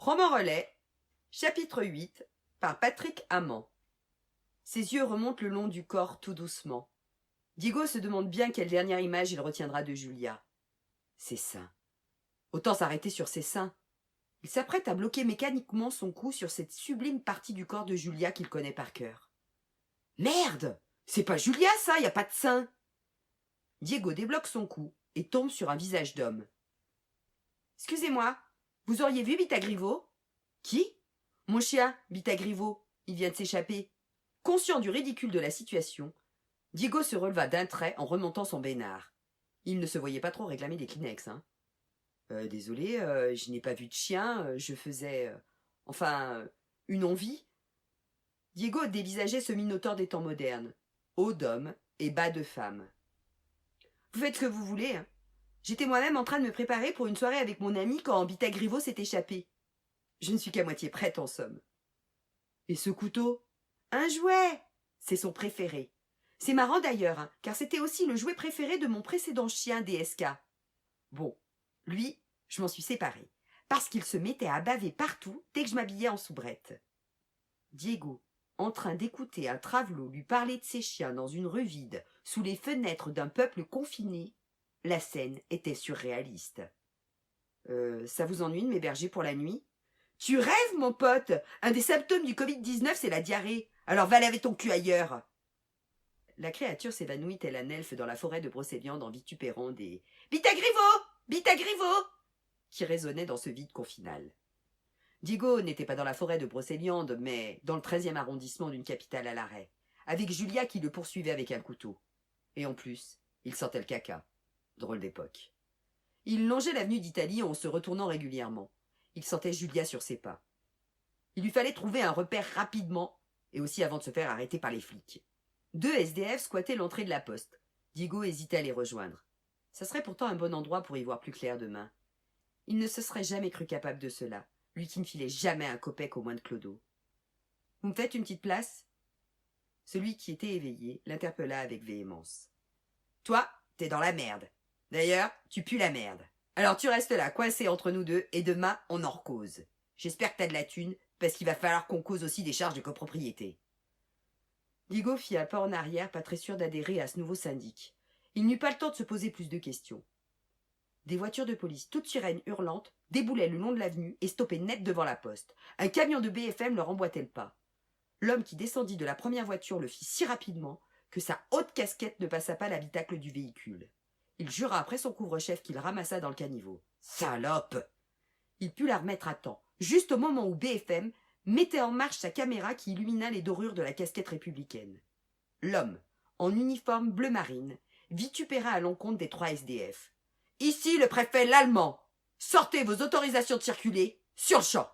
Roman relais, chapitre 8, par Patrick Amand. Ses yeux remontent le long du corps tout doucement. Diego se demande bien quelle dernière image il retiendra de Julia. Ses seins. Autant s'arrêter sur ses seins. Il s'apprête à bloquer mécaniquement son cou sur cette sublime partie du corps de Julia qu'il connaît par cœur. Merde! C'est pas Julia, ça, y a pas de seins! Diego débloque son cou et tombe sur un visage d'homme. Excusez-moi, vous auriez vu Bitagrivo? Qui? Mon chien, Bitagrivo. Il vient de s'échapper. Conscient du ridicule de la situation, Diego se releva d'un trait en remontant son bénard. Il ne se voyait pas trop réclamer des Kleenex, hein. Désolé, je n'ai pas vu de chien, je faisais... une envie. Diego dévisageait ce minotaure des temps modernes, haut d'homme et bas de femme. Vous faites ce que vous voulez, hein. J'étais moi-même en train de me préparer pour une soirée avec mon ami quand Bitagrivo s'est échappé. Je ne suis qu'à moitié prête, en somme. Et ce couteau? Un jouet! C'est son préféré. C'est marrant d'ailleurs, hein, car c'était aussi le jouet préféré de mon précédent chien DSK. Bon, lui, je m'en suis séparée, parce qu'il se mettait à baver partout dès que je m'habillais en soubrette. Diego, en train d'écouter un travelot lui parler de ses chiens dans une rue vide, sous les fenêtres d'un peuple confiné, la scène était surréaliste. Ça vous ennuie de m'héberger pour la nuit? Tu rêves, mon pote! Un des symptômes du Covid-19, c'est la diarrhée. Alors va laver ton cul ailleurs! La créature s'évanouit tel un elfe dans la forêt de Brocéliande en vitupérant des « Bitagrivo! Bitagrivo !» qui résonnaient dans ce vide confinal. Diego n'était pas dans la forêt de Brocéliande, mais dans le 13e arrondissement d'une capitale à l'arrêt, avec Julia qui le poursuivait avec un couteau. Et en plus, il sentait le caca. Drôle d'époque. Il longeait l'avenue d'Italie en se retournant régulièrement. Il sentait Julia sur ses pas. Il lui fallait trouver un repère rapidement, et aussi avant de se faire arrêter par les flics. 2 SDF squattaient l'entrée de la poste. Diego hésitait à les rejoindre. Ça serait pourtant un bon endroit pour y voir plus clair demain. Il ne se serait jamais cru capable de cela, lui qui ne filait jamais un copec au moins de clodo. « Vous me faites une petite place ?» Celui qui était éveillé l'interpella avec véhémence. « Toi, t'es dans la merde. D'ailleurs, tu pues la merde. Alors tu restes là, coincé entre nous deux, et demain, on en recause. J'espère que t'as de la thune, parce qu'il va falloir qu'on cause aussi des charges de copropriété. » Diego fit un pas en arrière, pas très sûr d'adhérer à ce nouveau syndic. Il n'eut pas le temps de se poser plus de questions. Des voitures de police, toutes sirènes hurlantes, déboulaient le long de l'avenue et stoppaient net devant la poste. Un camion de BFM leur emboîtait le pas. L'homme qui descendit de la première voiture le fit si rapidement que sa haute casquette ne passa pas l'habitacle du véhicule. Il jura après son couvre-chef qu'il ramassa dans le caniveau. « Salope !» Il put la remettre à temps, juste au moment où BFM mettait en marche sa caméra qui illumina les dorures de la casquette républicaine. L'homme, en uniforme bleu marine, vitupéra à l'encontre des 3 SDF. « Ici le préfet l'Allemand. Sortez vos autorisations de circuler sur le champ. »